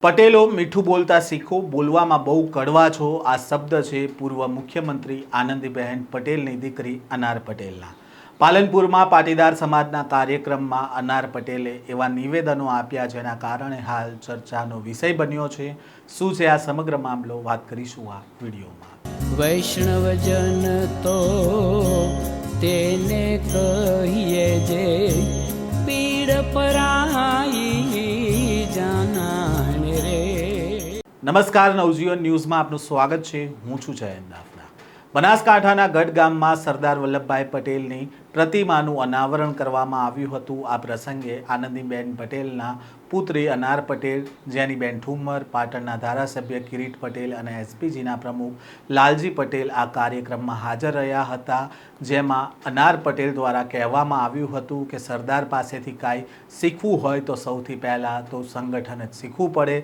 પટેલો મીઠું બોલતા શીખો, બોલવામાં બહુ કડવા છો. આ શબ્દ છે પૂર્વ મુખ્યમંત્રી આનંદીબહેન પટેલની દીકરી અનાર પટેલના. પાલનપુરમાં પાટીદાર સમાજના કાર્યક્રમમાં અનાર પટેલે એવા નિવેદનો આપ્યા જેના કારણે હાલ ચર્ચાનો વિષય બન્યો છે. શું છે આ સમગ્ર મામલો, વાત કરીશું આ વિડીયોમાં. વૈષ્ણવજન તો તેને કહીએ જે પીડ પરાઈ જાનાને રે. નમસ્કાર, નવજીવન ન્યૂઝમાં આપનું સ્વાગત છે. હું છું જયંત દાફના. બનાસકાંઠાના ગઢ ગામમાં સરદાર વલ્લભભાઈ પટેલની પ્રતિમાનું અનાવરણ કરવામાં આવ્યું હતું. આ પ્રસંગે આનંદીબેન પટેલના પુત્રી અનાર પટેલ, જેનીબેન ઠુમ્મર, પાટણના ધારાસભ્ય કિરીટ પટેલ અને એસપીજીના પ્રમુખ લાલજી પટેલ આ કાર્યક્રમમાં હાજર રહ્યા હતા. જેમાં અનાર પટેલ દ્વારા કહેવામાં આવ્યું હતું કે સરદાર પાસેથી કાંઈ શીખવું હોય તો સૌથી પહેલાં તો સંગઠન જ શીખવું પડે.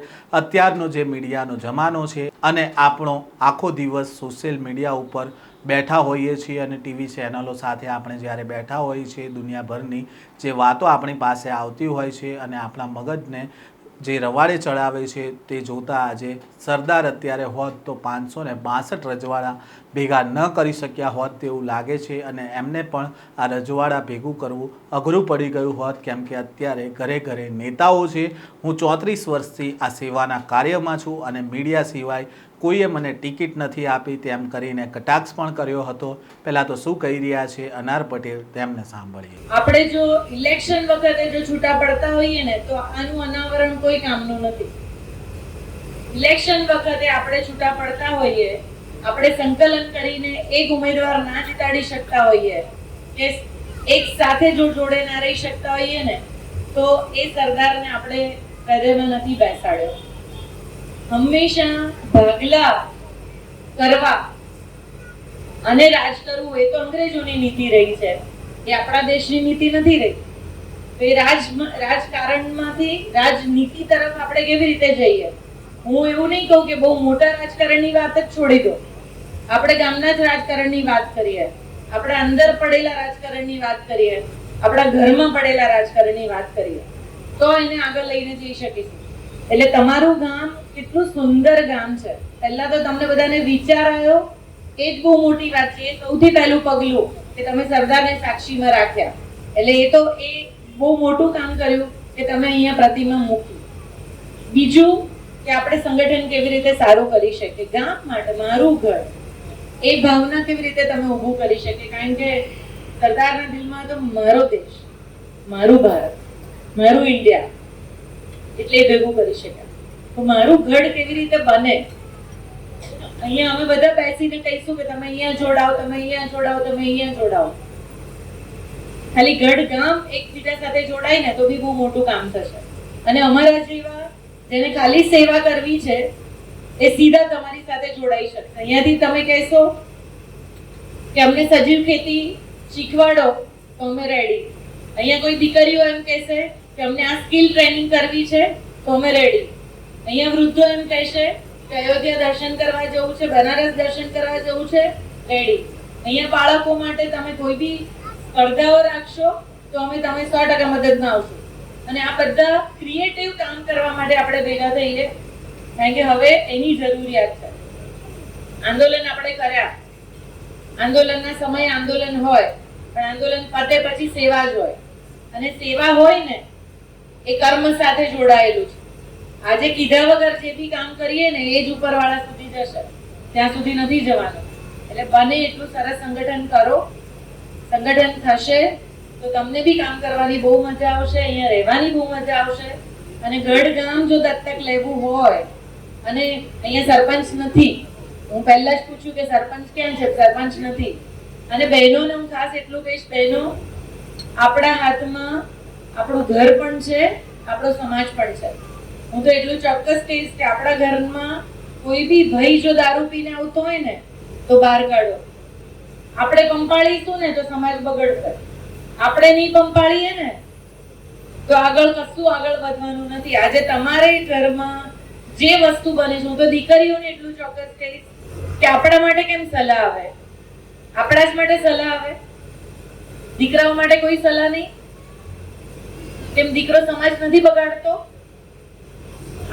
અત્યારનો જે મીડિયાનો જમાનો છે અને આપણો આખો દિવસ સોશિયલ મીડિયા ઉપર બેઠા હોઈએ છીએ અને ટીવી ચેનલો સાથે આપણે જ્યારે બેઠા હોઈએ છીએ, દુનિયાભરની જે વાતો આપણી પાસે આવતી હોય છે અને આપણા મગજને જે રવાડે ચડાવે છે તે જોતાં આજે સરદાર અત્યારે હોત તો 562 રજવાડા ભેગા ન કરી શક્યા હોત તેવું લાગે છે. અને એમને પણ આ રજવાડા ભેગું કરવું અઘરું પડી ગયું હોત, કેમ કે અત્યારે ઘરે ઘરે નેતાઓ છે. હું 34 વર્ષથી આ સેવાના કાર્યમાં છું અને મીડિયા સિવાય કોઈએ મને ટિકિટ નથી આપી તેમ કરીને કટાક્ષ પણ કર્યો હતો. પહેલાં તો શું કહી રહ્યા છે અનાર પટેલ, તેમને સાંભળીએ. આપણે જો ઇલેક્શન વખતે જો છૂટા પડતા હોઈએ ને તો આનું અનાવરણ કોઈ કામનું નથી. ઇલેક્શન વખતે આપણે છૂટા પડતા હોઈએ, આપણે સંકલન કરીને એક ઉમેદવાર ના જીતાડી શકતા હોઈએ કે એક સાથે જો જોડે ના રહી શકતા હોઈએ ને તો એ સરદારને આપણે હૃદયમાં નથી બેસાડ્યો. હંમેશા ભાગલા કરવા અને રાજ કરવું એ તો અંગ્રેજોની નીતિ રહી છે, એ આપણા દેશની નીતિ નથી રહી. તો એ રાજકારણમાંથી રાજનીતિ તરફ આપણે કેવી રીતે જઈએ? હું એવું નહીં કહું કે બહુ મોટા રાજકારણની વાત જ છોડી દો, આપણે ગામના જ રાજકારણની વાત કરીએ, આપણા અંદર પડેલા રાજકારણની વાત કરીએ, આપણા ઘરમાં પડેલા રાજકારણની વાત કરીએ તો એને આગળ લઈને જઈ શકીશું. એટલે તમારું ગામ કેટલું સુંદર ગામ છે, પહેલા તો તમને બધાને વિચાર આવ્યો એ જ બહુ મોટી વાત છે. સૌથી પહેલું પગલું કે તમે સરદારને સાક્ષીમાં રાખ્યા, એટલે એ તો એ બહુ મોટું કામ કર્યું કે તમે અહીંયા પ્રતિમા મૂકી. બીજું કે આપણે સંગઠન કેવી રીતે સારું કરી શકીએ, ગામ માટે મારું ઘર એ ભાવના કેવી રીતે તમે ઊભું કરી શકીએ. કારણ કે સરદારના દિલમાં તો મારો દેશ, મારું ભારત, મારું ઇન્ડિયા એટલે ભેગું કરી શકાય. તો મારું ગઢ કેવી રીતે બને, અહીંયા અમે બધા બેસીને કહીશું કે તમે અહીંયા જોડાઓ, તમે અહીંયા જોડાઓ, તમે અહીંયા જોડાઓ. ખાલી ગઢ ગામ એકબીજા સાથે જોડાય ને તો બી બહુ મોટું કામ થશે. અને અમારા જેવા જેને ખાલી સેવા કરવી છે એ સીધા તમારી સાથે જોડાઈ શકશે. અહીંયાથી તમે કહેશો કે અમને સજીવ ખેતી શીખવાડો તો અમે રેડી. અહીંયા કોઈ દીકરીઓ એમ કહેશે કે અમને આ સ્કિલ ટ્રેનિંગ કરવી છે તો અમે રેડી. અહીંયા વૃદ્ધો એમ કહેશે કે અયોધ્યા દર્શન કરવા જવું છે, બનારસ દર્શન કરવા જવું છે, રેડી. અહીંયા બાળકો માટે તમે કોઈ બી સ્પર્ધાઓ રાખશો તો અમે તમે 100% મદદમાં આવશું. અને આ બધા ક્રિએટિવ કામ કરવા માટે આપણે ભેગા થઈએ, કારણ કે હવે એની જરૂરિયાત છે. આંદોલન આપણે કર્યા, આંદોલનના સમયે આંદોલન હોય, પણ આંદોલન પતે પછી સેવા જ હોય. અને સેવા હોય ને એ કર્મ સાથે જોડાયેલું છે. આજે કીધા વગર જે બી કામ કરીએ ને એ જ ઉપરવાળા સુધી જશે, ત્યાં સુધી નથી જવાનું. એટલે બને એટલું સરસ સંગઠન કરો, સંગઠન થશે તો તમને બી કામ કરવાની બહુ મજા આવશે, અહીંયા રહેવાની બહુ મજા આવશે. અને ગઢ ગામ જો દત્તક લેવું હોય અને અહીંયા સરપંચ નથી, હું પહેલા જ પૂછ્યું કે સરપંચ ક્યાં છે, સરપંચ નથી. અને બહેનોને હું ખાસ એટલું કહીશ, બહેનો આપણા હાથમાં આપણું ઘર પણ છે, આપણો સમાજ પણ છે. હું તો એટલું ચોક્કસ કહીશ કે આપણા ઘરમાં કોઈ બી ભાઈ જો દારૂ પીને આવતો હોય ને તો બહાર કાઢો. આપણે પંપાળીશું ને તો સમાજ બગડશે, આપણે નહીં પંપાળીએ ને તો આગળ કશું આગળ વધવાનું નથી. આજે તમારે ઘરમાં જે વસ્તુ બને છે, હું તો દીકરીઓને એટલું ચોક્કસ કહીશ કે આપણા માટે કેમ સલાહ આવે, આપણા જ માટે સલાહ આવે, દીકરાઓ માટે કોઈ સલાહ નહીં. કેમ દીકરો સમાજ નથી બગાડતો?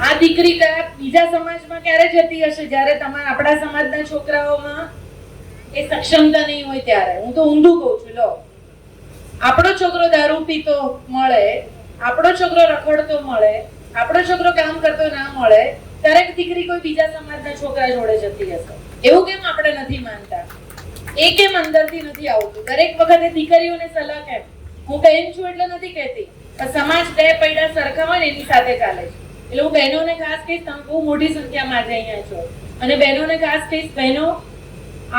આ દીકરી કયા બીજા સમાજમાં ક્યારે જતી હશે જ્યારે આપણા સમાજના છોકરાઓમાં એ સક્ષમતા નહીં હોય ત્યારે. હું તો ઊંધું કહું છું. લો, આપણો છોકરો દારૂ પીતો મળે, આપણો છોકરો રખડતો મળે, આપણો છોકરો કામ કરતો ના મળે, દરેક દીકરી કોઈ બીજા સમાજના છોકરા જોડે જતી હશે. એવું કેમ આપણે નથી માનતા? એ કેમ અંદરથી નથી આવતું? દરેક વખતે દીકરીઓને સલાહ કેમ? હું બહેન છું એટલે નથી કહેતી, પણ સમાજ બે પૈડા સરખા હોય ને એની સાથે ચાલે છે. એટલે હું બહેનોને ખાસ કહીશ, તમે બહુ મોટી સંખ્યામાં આજે અહીંયા છો, અને બહેનોને ખાસ કહીશ, બહેનો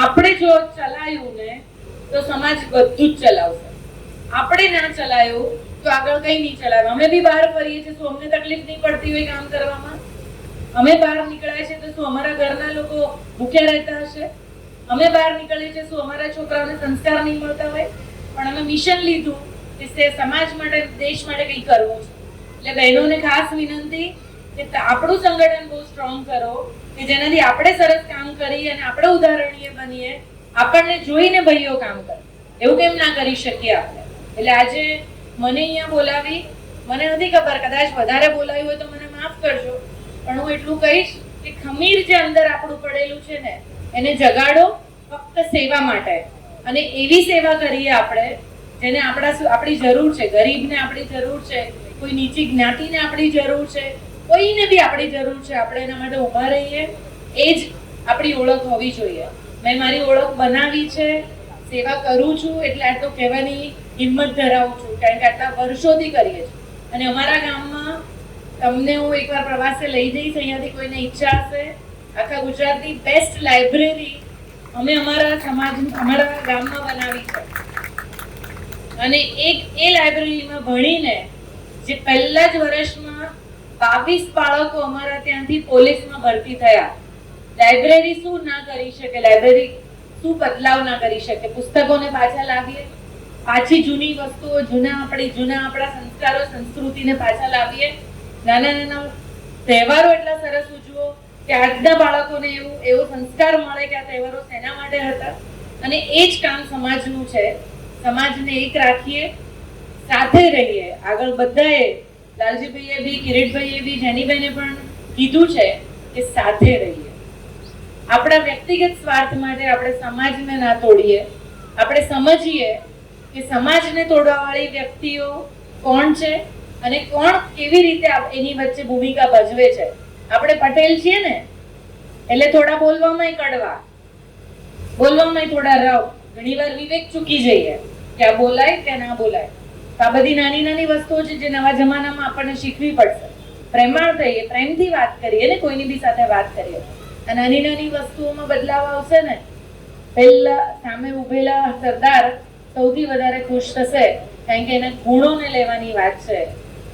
આપણે જો ચલાયું ને તો સમાજ બધું જ ચલાવશે. આપણે ના ચલાયું તો આગળ કઈ નહીં ચલાવે. અમે બી બહાર ફરીએ છીએ, શું અમને તકલીફ નહીં પડતી હોય કામ કરવામાં? અમે બહાર નીકળ્યા છે તો શું અમારા ઘરના લોકો ભૂખ્યા રહેતા હશે? અમે બહાર નીકળીએ છીએ, શું અમારા છોકરાઓને સંસ્કાર નહીં મળતા હોય? પણ અમે મિશન લીધું કે સમાજ માટે, દેશ માટે કંઈ કરવું છે. એટલે બહેનોને ખાસ વિનંતી કે આપણું સંગઠન બહુ સ્ટ્રોંગ કરો કે જેનાથી આપણે સરસ કામ કરીએ અને આપણે ઉદાહરણીય બનીએ. આપણને જોઈને ભાઈઓ કામ કરે, એવું કેમ ના કરી શકીએ આપણે? એટલે આજે મને અહીંયા બોલાવી, મને નથી ખબર, કદાચ વધારે બોલાવી હોય તો મને માફ કરજો, પણ હું એટલું કહીશ કે ખમીર જે અંદર આપણું પડેલું છે ને એને જગાડો, ફક્ત સેવા માટે. અને એવી સેવા કરીએ આપણે જેને આપણી જરૂર છે. ગરીબને આપણી જરૂર છે, કોઈ નીચી જ્ઞાતિને આપણી જરૂર છે, કોઈને બી આપણી જરૂર છે. આપણે એના માટે ઊભા રહીએ, એ જ આપણી ઓળખ હોવી જોઈએ. મેં મારી ઓળખ બનાવી છે, સેવા કરું છું એટલે આટલું કહેવાની હિંમત ધરાવું છું, કારણ કે આટલા વર્ષોથી કરીએ છીએ. અને અમારા ગામમાં તમને હું એકવાર પ્રવાસે લઈ જઈશ, અહીંયાથી કોઈને ઈચ્છા હશે, આખા ગુજરાતની બેસ્ટ લાઇબ્રેરી અમે અમારા ગામમાં બનાવી છે. અને એ લાઇબ્રેરીમાં ભણીને જે પહેલા જ વર્ષમાં 22 બાળકો અમારા ત્યાંથી પોલીસમાં ભરતી થયા. લાઇબ્રેરી શું ના કરી શકે? લાઇબ્રેરી શું બદલાવ ના કરી શકે? પુસ્તકોને પાછા લાવીએ, પાછી જૂની વસ્તુઓ, જૂના આપણા સંસ્કારો, સંસ્કૃતિને પાછા લાવીએ. નાના નાના તહેવારો એટલા સરસ ઉજવો કે આજના બાળકોને એવો સંસ્કાર મળે કે આ તહેવારો શેના માટે હતા. અને એ જ કામ સમાજનું છે. સમાજને એક રાખીએ, સાથે રહીએ. આગળ બધાએ, લાલજીભાઈએ બી, કિરીટભાઈએ બી, જેનીબેને પણ કીધું છે કે સાથે રહીએ. આપણા વ્યક્તિગત સ્વાર્થ માટે આપણે સમાજને ના તોડીએ. આપણે સમજીએ કે સમાજને તોડવાવાળી વ્યક્તિઓ કોણ છે અને કોણ કેવી રીતે એની વચ્ચે ભૂમિકા ભજવે છે. આપણે પટેલ છીએ ને એટલે થોડા બોલવામાં કડવા, બોલવામાં થોડા રવ, ઘણીવાર વિવેક ચૂકી જઈએ કે આ બોલાય કે ના બોલાય. આ બધી નાની નાની વસ્તુઓ છે જે નવા જમાનામાં આપણને શીખવી પડશે. પ્રેમાળ થઈએ, પ્રેમથી વાત કરીએ ને, કોઈની બી સાથે વાત કરીએ. આ નાની નાની વસ્તુઓમાં બદલાવ આવશે ને, પહેલા સામે ઉભેલા સરદાર સૌથી વધારે ખુશ થશે, કારણ કે એના ગુણોને લેવાની વાત છે.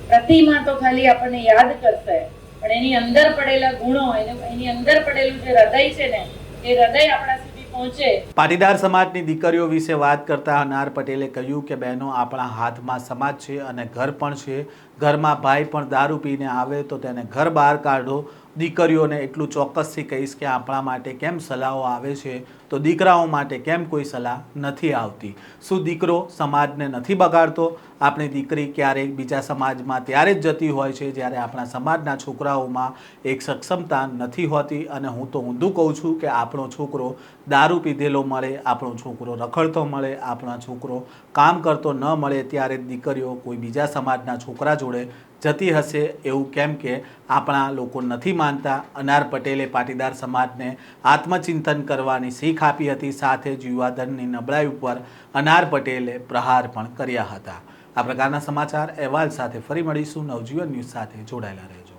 પ્રતિમા તો ખાલી આપણને યાદ કરશે, પણ એની અંદર પડેલા ગુણો, એની અંદર પડેલું જે હૃદય છે ને, એ હૃદય આપણા સુધી પહોંચે. પાટીદાર સમાજની દીકરીઓ વિશે વાત કરતા અનાર પટેલે કહ્યું કે બહેનો, આપણા હાથમાં સમાજ છે અને ઘર પણ છે. ઘરમાં ભાઈ પણ દારૂ પીને આવે તો તેને ઘર બહાર કાઢો. દીકરીઓને એટલું ચોક્કસથી કહીશ કે આપણા માટે કેમ સલાહો આવે છે તો દીકરાઓ માટે કેમ કોઈ સલાહ નથી આવતી? શું દીકરો સમાજને નથી બગાડતો? આપણી દીકરી ક્યારેક બીજા સમાજમાં ત્યારે જ જતી હોય છે જ્યારે આપણા સમાજના છોકરાઓમાં એક સક્ષમતા નથી હોતી. અને હું તો ઊંધું કહું છું કે આપણો છોકરો દારૂ પીધેલો મળે, આપણો છોકરો રખડતો મળે, આપણો છોકરો કામ કરતો ન મળે ત્યારે દીકરીઓ કોઈ બીજા સમાજના છોકરા જોડે જતી હશે એવું કેમ કે આપણા લોકો નથી માનતા? અનાર પટેલે પાટીદાર સમાજને આત્મચિંતન કરવાની શીખ આપી હતી. સાથે જ યુવાધનની નબળાઈ ઉપર અનાર પટેલે પ્રહાર પણ કર્યા હતા. આ પ્રકારના સમાચાર અહેવાલ સાથે ફરી મળીશું. નવજીવન ન્યૂઝ સાથે જોડાયેલા રહેજો.